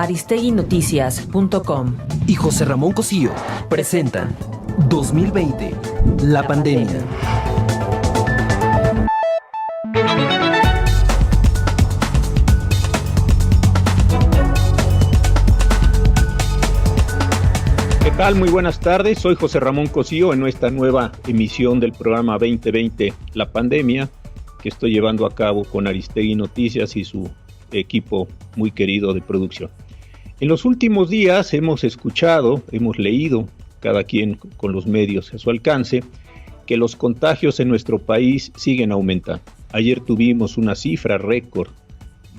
Aristeguinoticias.com y José Ramón Cosío presentan 2020, la pandemia. ¿Qué tal? Muy buenas tardes, soy José Ramón Cosío en nuestra nueva emisión del programa 2020, la pandemia, que estoy llevando a cabo con Aristegui Noticias y su equipo muy querido de producción. En los últimos días hemos escuchado, hemos leído, cada quien con los medios a su alcance, que los contagios en nuestro país siguen aumentando. Ayer tuvimos una cifra récord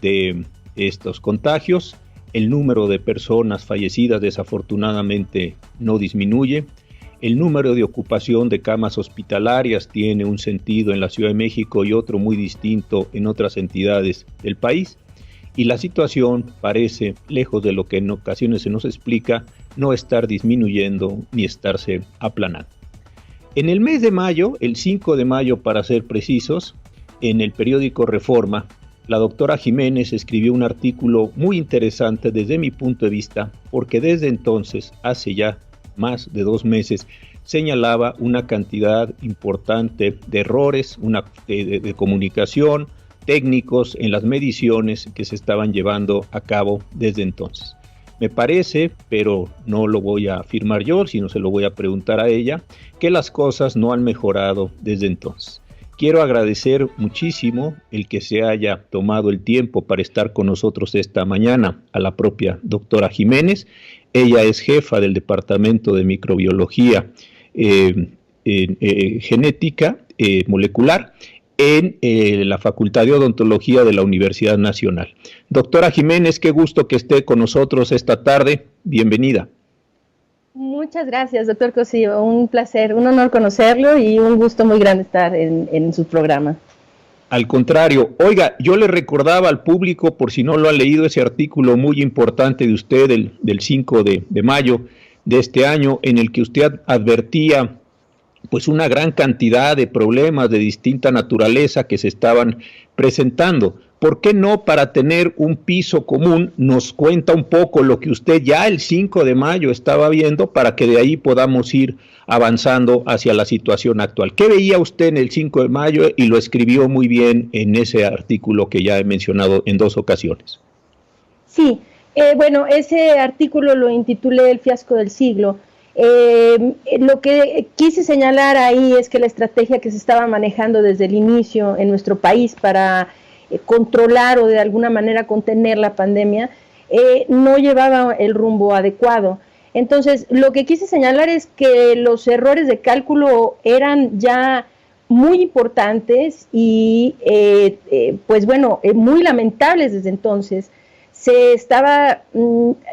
de estos contagios. El número de personas fallecidas desafortunadamente no disminuye. El número de ocupación de camas hospitalarias tiene un sentido en la Ciudad de México y otro muy distinto en otras entidades del país. Y la situación parece, lejos de lo que en ocasiones se nos explica, no estar disminuyendo ni estarse aplanando. En el mes de mayo, el 5 de mayo para ser precisos, en el periódico Reforma, la doctora Jiménez escribió un artículo muy interesante desde mi punto de vista, porque desde entonces, hace ya más de 2 meses, señalaba una cantidad importante de errores de comunicación, técnicos en las mediciones que se estaban llevando a cabo desde entonces. Me parece, pero no lo voy a afirmar yo, sino se lo voy a preguntar a ella, que las cosas no han mejorado desde entonces. Quiero agradecer muchísimo el que se haya tomado el tiempo para estar con nosotros esta mañana a la propia doctora Jiménez. Ella es jefa del Departamento de Microbiología Genética Molecular en la Facultad de Odontología de la Universidad Nacional. Doctora Jiménez, qué gusto que esté con nosotros esta tarde. Bienvenida. Muchas gracias, doctor Cosío. Un placer, un honor conocerlo y un gusto muy grande estar en su programa. Al contrario, oiga, yo le recordaba al público, por si no lo ha leído, ese artículo muy importante de usted del 5 de mayo de este año, en el que usted advertía pues una gran cantidad de problemas de distinta naturaleza que se estaban presentando. ¿Por qué no, para tener un piso común, nos cuenta un poco lo que usted ya el 5 de mayo estaba viendo para que de ahí podamos ir avanzando hacia la situación actual? ¿Qué veía usted en el 5 de mayo y lo escribió muy bien en ese artículo que ya he mencionado en 2 ocasiones? Sí, bueno, ese artículo lo intitulé El fiasco del siglo. Lo que quise señalar ahí es que la estrategia que se estaba manejando desde el inicio en nuestro país para controlar o de alguna manera contener la pandemia no llevaba el rumbo adecuado. Entonces, lo que quise señalar es que los errores de cálculo eran ya muy importantes y pues bueno, muy lamentables desde entonces. Se estaba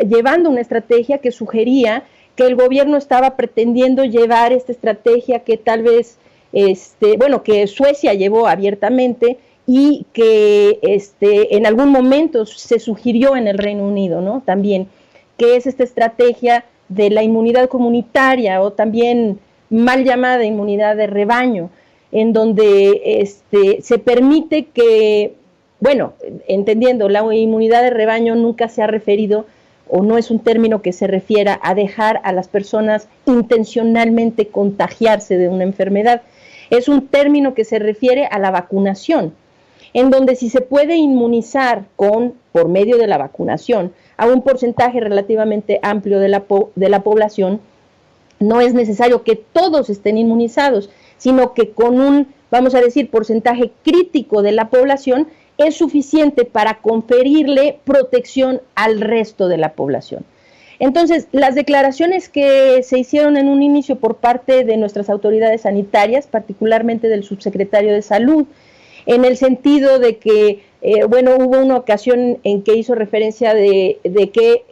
llevando una estrategia que sugería que el gobierno estaba pretendiendo llevar esta estrategia que tal vez, que Suecia llevó abiertamente y que en algún momento se sugirió en el Reino Unido, ¿no? También, que es esta estrategia de la inmunidad comunitaria o también mal llamada inmunidad de rebaño, en donde se permite que, bueno, entendiendo, la inmunidad de rebaño nunca se ha referido o no es un término que se refiera a dejar a las personas intencionalmente contagiarse de una enfermedad. Es un término que se refiere a la vacunación, en donde si se puede inmunizar por medio de la vacunación a un porcentaje relativamente amplio de la población, no es necesario que todos estén inmunizados, sino que con un, vamos a decir, porcentaje crítico de la población es suficiente para conferirle protección al resto de la población. Entonces, las declaraciones que se hicieron en un inicio por parte de nuestras autoridades sanitarias, particularmente del subsecretario de Salud, en el sentido de que, hubo una ocasión en que hizo referencia de que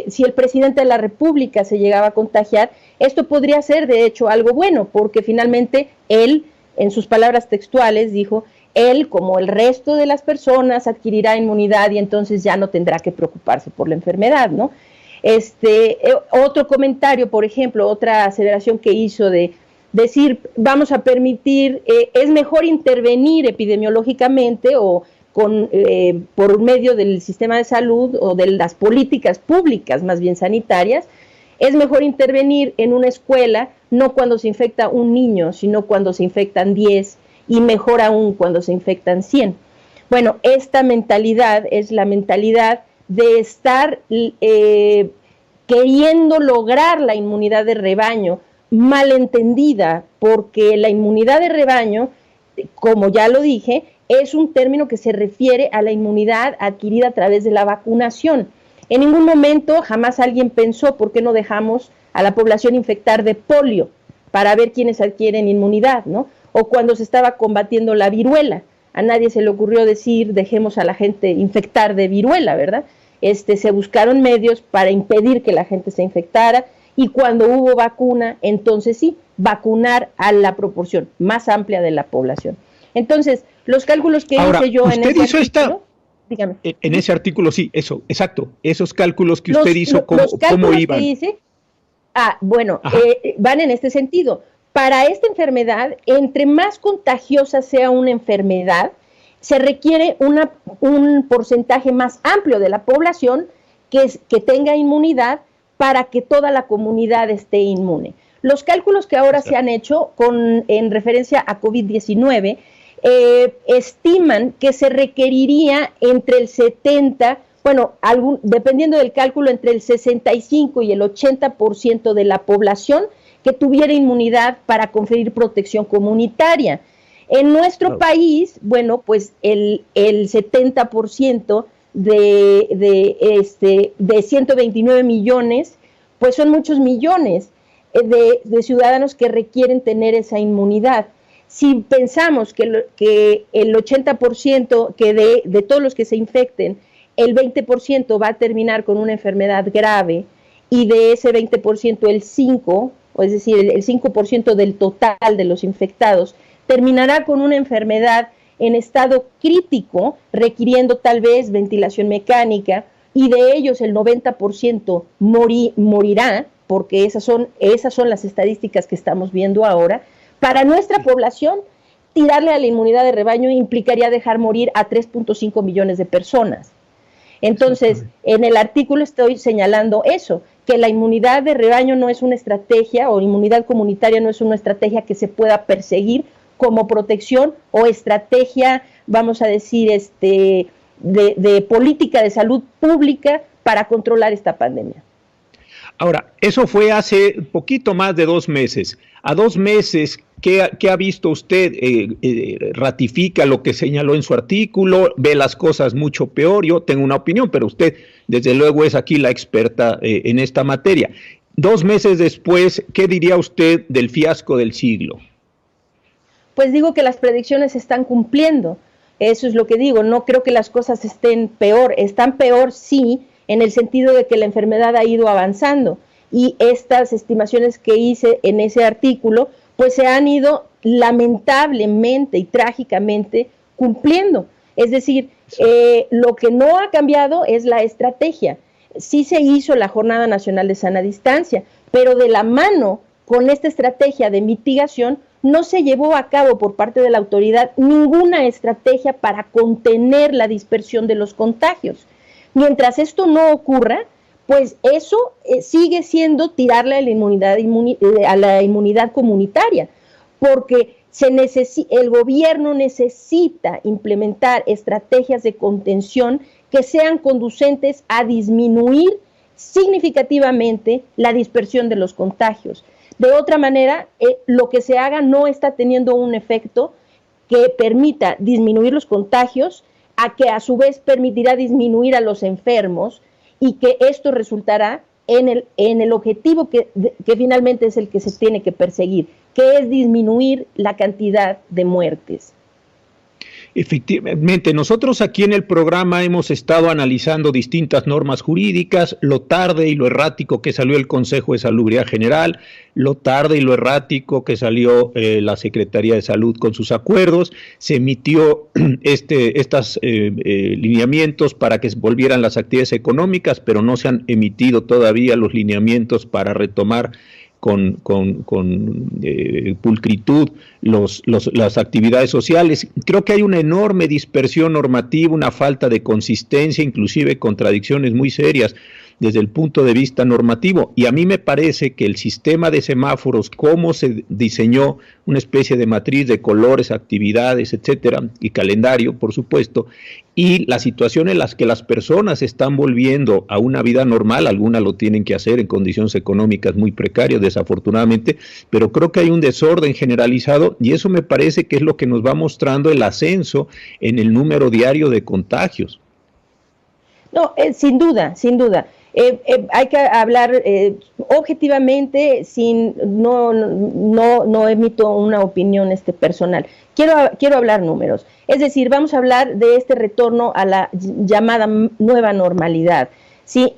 si el presidente de la República se llegaba a contagiar, esto podría ser de hecho algo bueno, porque finalmente él, en sus palabras textuales, dijo: él, como el resto de las personas, adquirirá inmunidad y entonces ya no tendrá que preocuparse por la enfermedad, ¿no? Otro comentario, por ejemplo, otra aseveración que hizo de decir, vamos a permitir, es mejor intervenir epidemiológicamente o por medio del sistema de salud o de las políticas públicas, más bien sanitarias, es mejor intervenir en una escuela no cuando se infecta un niño, sino cuando se infectan 10 y mejor aún cuando se infectan 100. Bueno, esta mentalidad es la mentalidad de estar queriendo lograr la inmunidad de rebaño, malentendida, porque la inmunidad de rebaño, como ya lo dije, es un término que se refiere a la inmunidad adquirida a través de la vacunación. En ningún momento jamás alguien pensó por qué no dejamos a la población infectar de polio para ver quiénes adquieren inmunidad, ¿no? O cuando se estaba combatiendo la viruela, a nadie se le ocurrió decir dejemos a la gente infectar de viruela, ¿verdad? Se buscaron medios para impedir que la gente se infectara, y cuando hubo vacuna, entonces sí, vacunar a la proporción más amplia de la población. Entonces, los cálculos que hice yo en ese artículo, dígame. En ese artículo, sí, eso, exacto, esos cálculos que usted hizo, ¿cómo iban? Que hice, van en este sentido. Para esta enfermedad, entre más contagiosa sea una enfermedad, se requiere un porcentaje más amplio de la población que tenga inmunidad para que toda la comunidad esté inmune. Los cálculos que ahora se han hecho en referencia a COVID-19 estiman que se requeriría entre el 70, dependiendo del cálculo, entre el 65 y el 80% de la población que tuviera inmunidad para conferir protección comunitaria. En nuestro país, pues el 70% de 129 millones, pues son muchos millones de ciudadanos que requieren tener esa inmunidad. Si pensamos que el 80% de todos los que se infecten, el 20% va a terminar con una enfermedad grave, y de ese 20% el 5%, es decir, el 5% del total de los infectados, terminará con una enfermedad en estado crítico, requiriendo tal vez ventilación mecánica, y de ellos el 90% morirá, porque esas son las estadísticas que estamos viendo ahora. Para nuestra población, tirarle a la inmunidad de rebaño implicaría dejar morir a 3.5 millones de personas. Entonces, en el artículo estoy señalando eso, que la inmunidad de rebaño no es una estrategia, o inmunidad comunitaria no es una estrategia que se pueda perseguir como protección o estrategia, vamos a decir, de política de salud pública para controlar esta pandemia. Ahora, eso fue hace poquito más de 2 meses. A 2 meses, ¿qué ha visto usted? ¿Ratifica lo que señaló en su artículo? ¿Ve las cosas mucho peor? Yo tengo una opinión, pero usted, desde luego, es aquí la experta en esta materia. 2 meses después, ¿qué diría usted del fiasco del siglo? Pues digo que las predicciones se están cumpliendo. Eso es lo que digo. No creo que las cosas estén peor. Están peor, sí, en el sentido de que la enfermedad ha ido avanzando, y estas estimaciones que hice en ese artículo pues se han ido lamentablemente y trágicamente cumpliendo. Es decir, lo que no ha cambiado es la estrategia. Sí se hizo la Jornada Nacional de Sana Distancia, pero de la mano con esta estrategia de mitigación no se llevó a cabo por parte de la autoridad ninguna estrategia para contener la dispersión de los contagios. Mientras esto no ocurra, pues eso sigue siendo tirarle a la inmunidad comunitaria, porque el gobierno necesita implementar estrategias de contención que sean conducentes a disminuir significativamente la dispersión de los contagios. De otra manera, lo que se haga no está teniendo un efecto que permita disminuir los contagios, a que a su vez permitirá disminuir a los enfermos, y que esto resultará en el objetivo que finalmente es el que se tiene que perseguir, que es disminuir la cantidad de muertes. Efectivamente, nosotros aquí en el programa hemos estado analizando distintas normas jurídicas, lo tarde y lo errático que salió el Consejo de Salubridad General, lo tarde y lo errático que salió la Secretaría de Salud con sus acuerdos. Se emitió estos lineamientos para que volvieran las actividades económicas, pero no se han emitido todavía los lineamientos para retomar pulcritud las actividades sociales. Creo que hay una enorme dispersión normativa, una falta de consistencia, inclusive contradicciones muy serias desde el punto de vista normativo, y a mí me parece que el sistema de semáforos, cómo se diseñó una especie de matriz de colores, actividades, etcétera, y calendario, por supuesto, y la situación en las que las personas están volviendo a una vida normal, algunas lo tienen que hacer en condiciones económicas muy precarias, desafortunadamente, pero creo que hay un desorden generalizado, y eso me parece que es lo que nos va mostrando el ascenso en el número diario de contagios. No, sin duda, sin duda. Hay que hablar objetivamente, no emito una opinión personal. Quiero hablar números. Es decir, vamos a hablar de este retorno a la llamada nueva normalidad. Sí,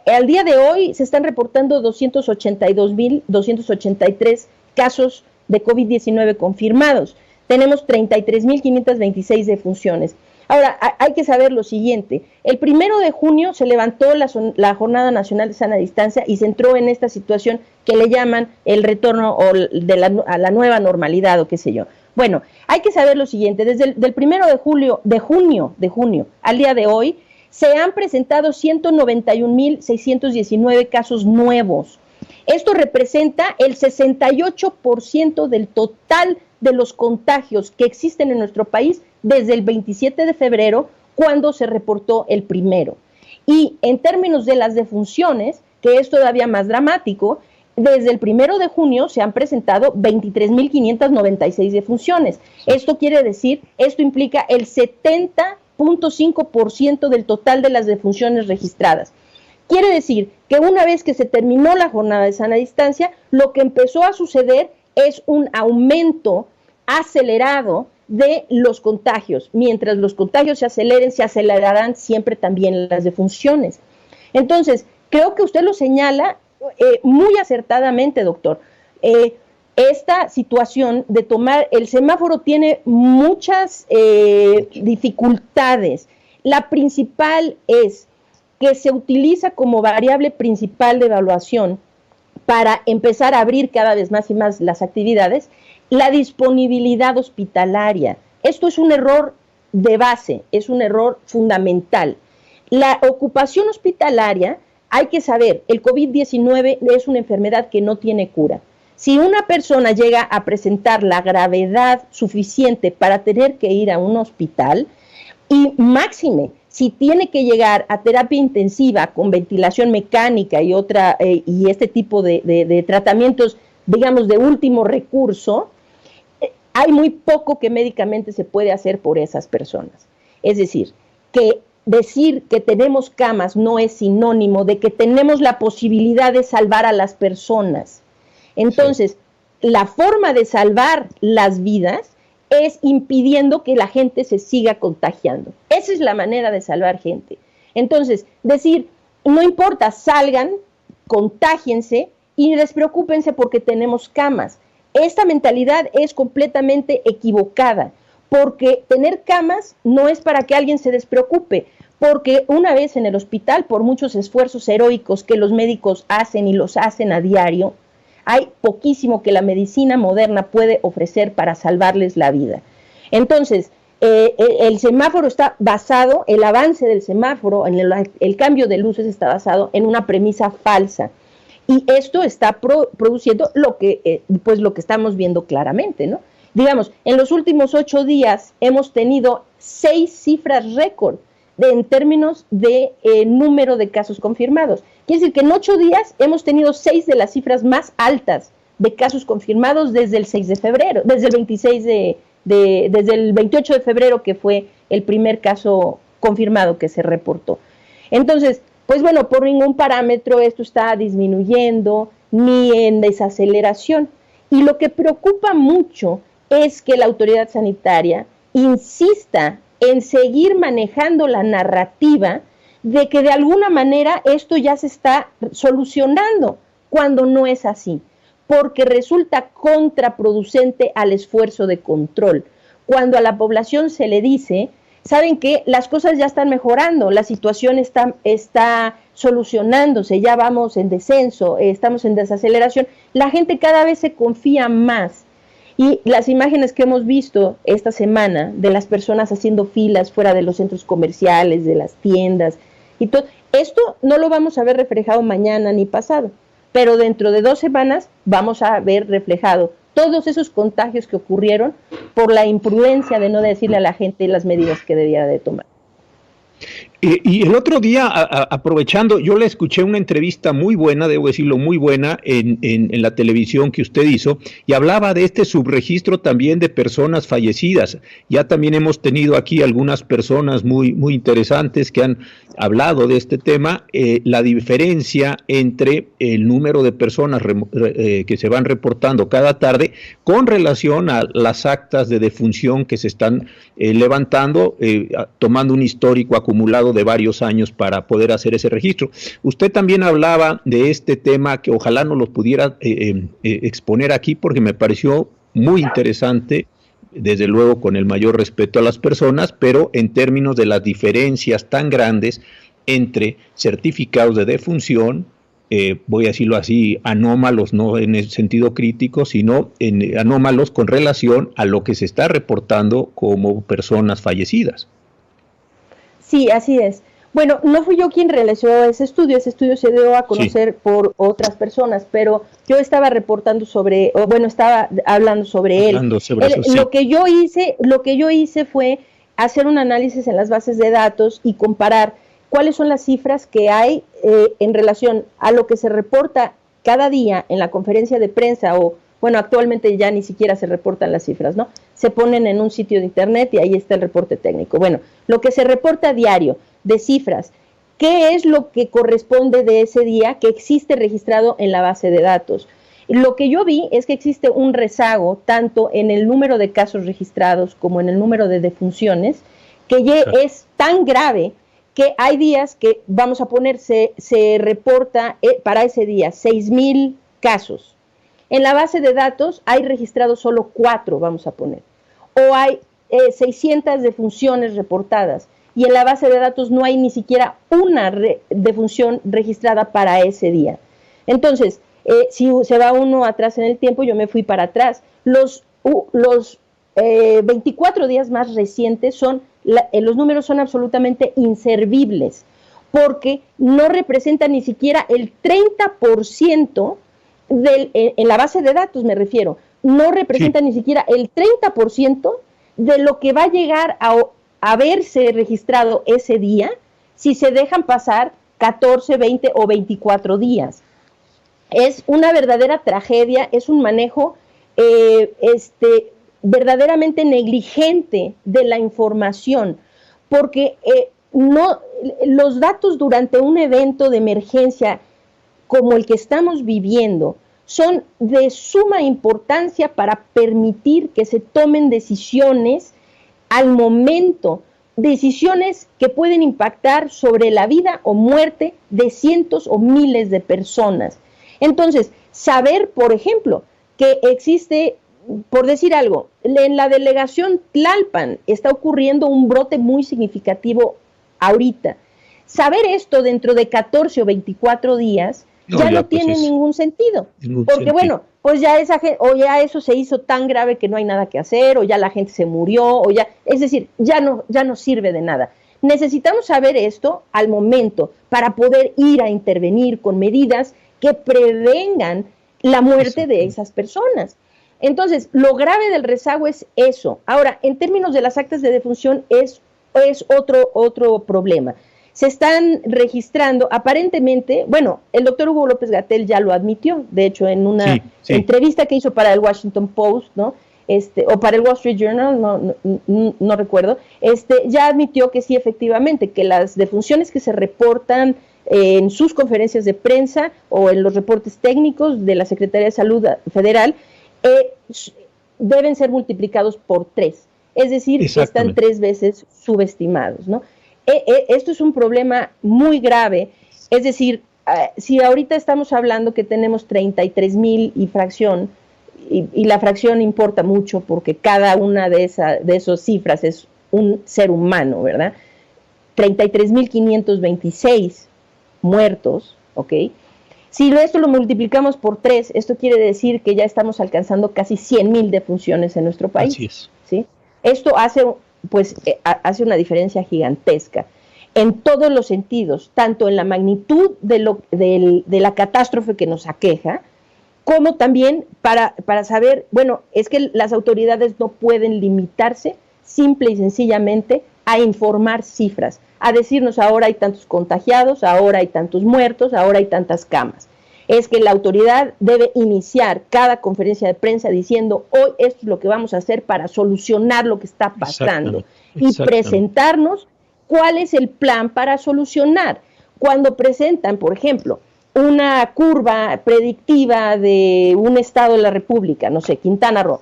al día de hoy se están reportando 282.283 casos de COVID-19 confirmados. Tenemos 33.526 defunciones. Ahora, hay que saber lo siguiente. El 1 de junio se levantó la Jornada Nacional de Sana Distancia y se entró en esta situación que le llaman el retorno a la nueva normalidad o qué sé yo. Bueno, hay que saber lo siguiente. Desde el 1 de junio al día de hoy, se han presentado 191.619 casos nuevos. Esto representa el 68% del total de los contagios que existen en nuestro país desde el 27 de febrero, cuando se reportó el primero. Y en términos de las defunciones, que es todavía más dramático, desde el 1 de junio se han presentado 23.596 defunciones. Esto implica el 70.5% del total de las defunciones registradas. Quiere decir que una vez que se terminó la jornada de sana distancia, lo que empezó a suceder es un aumento acelerado de los contagios. Mientras los contagios se aceleren, se acelerarán siempre también las defunciones. Entonces, creo que usted lo señala muy acertadamente, doctor. Esta situación de tomar el semáforo tiene muchas dificultades. La principal es que se utiliza como variable principal de evaluación para empezar a abrir cada vez más y más las actividades, la disponibilidad hospitalaria. Esto es un error de base, es un error fundamental. La ocupación hospitalaria, hay que saber, el COVID-19 es una enfermedad que no tiene cura. Si una persona llega a presentar la gravedad suficiente para tener que ir a un hospital, y máxime, si tiene que llegar a terapia intensiva con ventilación mecánica y este tipo de tratamientos, digamos, de último recurso, hay muy poco que médicamente se puede hacer por esas personas. Es decir que tenemos camas no es sinónimo de que tenemos la posibilidad de salvar a las personas. Entonces, la forma de salvar las vidas es impidiendo que la gente se siga contagiando. Esa es la manera de salvar gente. Entonces, no importa, salgan, contágiense y despreocúpense porque tenemos camas. Esta mentalidad es completamente equivocada, porque tener camas no es para que alguien se despreocupe, porque una vez en el hospital, por muchos esfuerzos heroicos que los médicos hacen y los hacen a diario, hay poquísimo que la medicina moderna puede ofrecer para salvarles la vida. Entonces, el semáforo está basado, el avance del semáforo, el cambio de luces está basado en una premisa falsa. Y esto está produciendo lo que estamos viendo claramente, ¿no? Digamos, en los últimos 8 días hemos tenido 6 cifras récord en términos de número de casos confirmados. Quiere decir que en 8 días hemos tenido 6 de las cifras más altas de casos confirmados desde el 6 de febrero, desde el 28 de febrero, que fue el primer caso confirmado que se reportó. Entonces, pues bueno, por ningún parámetro esto está disminuyendo ni en desaceleración. Y lo que preocupa mucho es que la autoridad sanitaria insista en seguir manejando la narrativa de que de alguna manera esto ya se está solucionando, cuando no es así, porque resulta contraproducente al esfuerzo de control. Cuando a la población se le dice saben que las cosas ya están mejorando, la situación está solucionándose, ya vamos en descenso, estamos en desaceleración, la gente cada vez se confía más. Y las imágenes que hemos visto esta semana de las personas haciendo filas fuera de los centros comerciales, de las tiendas y todo, esto no lo vamos a ver reflejado mañana ni pasado, pero dentro de 2 semanas vamos a ver reflejado todos esos contagios que ocurrieron por la imprudencia de no decirle a la gente las medidas que debía de tomar. Y el otro día, aprovechando, yo le escuché una entrevista muy buena, debo decirlo, muy buena, en la televisión que usted hizo, y hablaba de este subregistro también de personas fallecidas. Ya también hemos tenido aquí algunas personas muy interesantes que han hablado de este tema, la diferencia entre el número de personas que se van reportando cada tarde con relación a las actas de defunción que se están levantando, tomando un histórico acumulado de varios años para poder hacer ese registro. Usted también hablaba de este tema que ojalá nos lo pudiera exponer aquí porque me pareció muy interesante, desde luego con el mayor respeto a las personas, pero en términos de las diferencias tan grandes entre certificados de defunción, voy a decirlo así, anómalos, no en el sentido crítico, sino anómalos con relación a lo que se está reportando como personas fallecidas. Sí, así es. Bueno, no fui yo quien realizó ese estudio se dio a conocer por otras personas, pero yo estaba reportando estaba hablando sobre él. Lo que yo hice fue hacer un análisis en las bases de datos y comparar cuáles son las cifras que hay en relación a lo que se reporta cada día en la conferencia de prensa actualmente ya ni siquiera se reportan las cifras, ¿no? Se ponen en un sitio de internet y ahí está el reporte técnico. Bueno, lo que se reporta a diario de cifras, ¿qué es lo que corresponde de ese día que existe registrado en la base de datos? Lo que yo vi es que existe un rezago tanto en el número de casos registrados como en el número de defunciones, que es tan grave que hay días que, vamos a poner, se reporta para ese día 6,000 casos. En la base de datos hay registrados solo 4, vamos a poner, o hay 600 defunciones reportadas, y en la base de datos no hay ni siquiera una defunción registrada para ese día. Entonces, si se va uno atrás en el tiempo, yo me fui para atrás. Los 24 días más recientes los números son absolutamente inservibles, porque no representan ni siquiera el 30%, en la base de datos me refiero, no representa ni siquiera el 30% de lo que va a llegar a haberse registrado ese día si se dejan pasar 14, 20 o 24 días. Es una verdadera tragedia, es un manejo verdaderamente negligente de la información, porque los datos durante un evento de emergencia como el que estamos viviendo son de suma importancia para permitir que se tomen decisiones al momento, decisiones que pueden impactar sobre la vida o muerte de cientos o miles de personas. Entonces, saber, por ejemplo, que existe, por decir algo, en la delegación Tlalpan está ocurriendo un brote muy significativo ahorita. Saber esto dentro de 14 o 24 días ya no tiene ningún sentido, porque bueno, pues ya eso se hizo tan grave que no hay nada que hacer, o ya la gente se murió, es decir, ya no sirve de nada. Necesitamos saber esto al momento para poder ir a intervenir con medidas que prevengan la muerte de esas personas. Entonces, lo grave del rezago es eso. Ahora, en términos de las actas de defunción es otro problema. Se están registrando, aparentemente, bueno, el doctor Hugo López-Gatell ya lo admitió, de hecho, en una entrevista que hizo para el Washington Post, ¿no? O para el Wall Street Journal, no recuerdo, ya admitió que sí, efectivamente, que las defunciones que se reportan en sus conferencias de prensa o en los reportes técnicos de la Secretaría de Salud Federal deben ser multiplicados por 3, es decir, están 3 veces subestimados, ¿no? Esto es un problema muy grave, es decir, si ahorita estamos hablando que tenemos 33,000 y fracción, y la fracción importa mucho porque cada una de esas cifras es un ser humano, ¿verdad? 33.526 muertos, ¿ok? Si esto lo multiplicamos por 3, esto quiere decir que ya estamos alcanzando casi 100.000 defunciones en nuestro país. Así es. ¿Sí? Esto hace una diferencia gigantesca en todos los sentidos, tanto en la magnitud de la catástrofe que nos aqueja, como también para saber, bueno, es que las autoridades no pueden limitarse simple y sencillamente a informar cifras, a decirnos ahora hay tantos contagiados, ahora hay tantos muertos, ahora hay tantas camas. Es que la autoridad debe iniciar cada conferencia de prensa diciendo hoy esto es lo que vamos a hacer para solucionar lo que está pasando y presentarnos cuál es el plan para solucionar. Cuando presentan, por ejemplo, una curva predictiva de un estado de la República, no sé, Quintana Roo,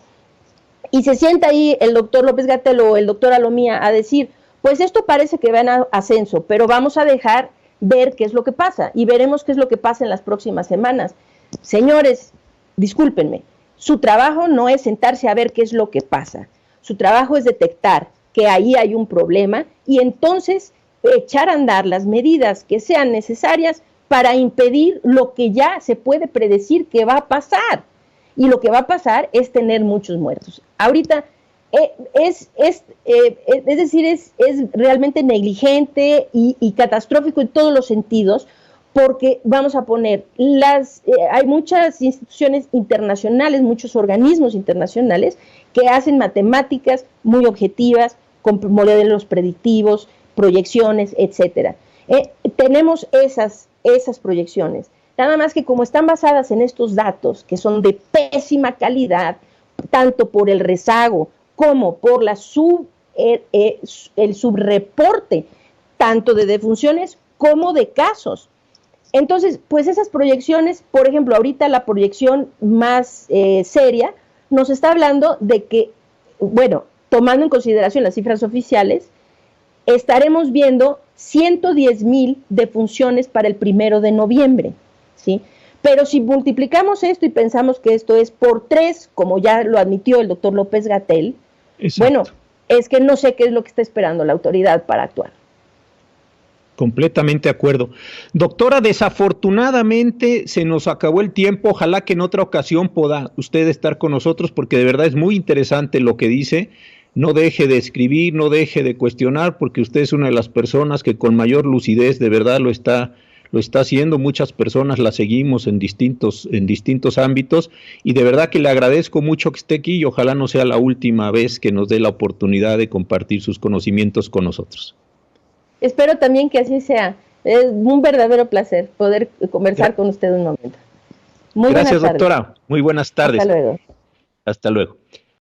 y se sienta ahí el doctor López-Gatell o el doctor Alomía a decir, pues esto parece que va en ascenso, pero vamos a dejar ver qué es lo que pasa y veremos qué es lo que pasa en las próximas semanas. Señores, discúlpenme, su trabajo no es sentarse a ver qué es lo que pasa, su trabajo es detectar que ahí hay un problema y entonces echar a andar las medidas que sean necesarias para impedir lo que ya se puede predecir que va a pasar. Y lo que va a pasar es tener muchos muertos. Ahorita es realmente negligente y catastrófico en todos los sentidos, porque vamos a poner, hay muchas instituciones internacionales, muchos organismos internacionales que hacen matemáticas muy objetivas, con modelos predictivos, proyecciones, etcétera. Tenemos esas proyecciones. Nada más que como están basadas en estos datos, que son de pésima calidad, tanto por el rezago como por el subreporte, tanto de defunciones como de casos. Entonces, pues esas proyecciones, por ejemplo, ahorita la proyección más seria nos está hablando de que, bueno, tomando en consideración las cifras oficiales, estaremos viendo 110,000 defunciones para el 1 de noviembre, ¿sí? Pero si multiplicamos esto y pensamos que esto es por 3, como ya lo admitió el doctor López-Gatell, bueno, es que no sé qué es lo que está esperando la autoridad para actuar. Completamente de acuerdo. Doctora, desafortunadamente se nos acabó el tiempo. Ojalá que en otra ocasión pueda usted estar con nosotros, porque de verdad es muy interesante lo que dice. No deje de escribir, no deje de cuestionar, porque usted es una de las personas que con mayor lucidez de verdad lo está haciendo. Muchas personas la seguimos en distintos ámbitos, y de verdad que le agradezco mucho que esté aquí, y ojalá no sea la última vez que nos dé la oportunidad de compartir sus conocimientos con nosotros. Espero también que así sea. Es un verdadero placer poder conversar con usted un momento. Gracias, doctora. Muy buenas tardes. Hasta luego. Hasta luego.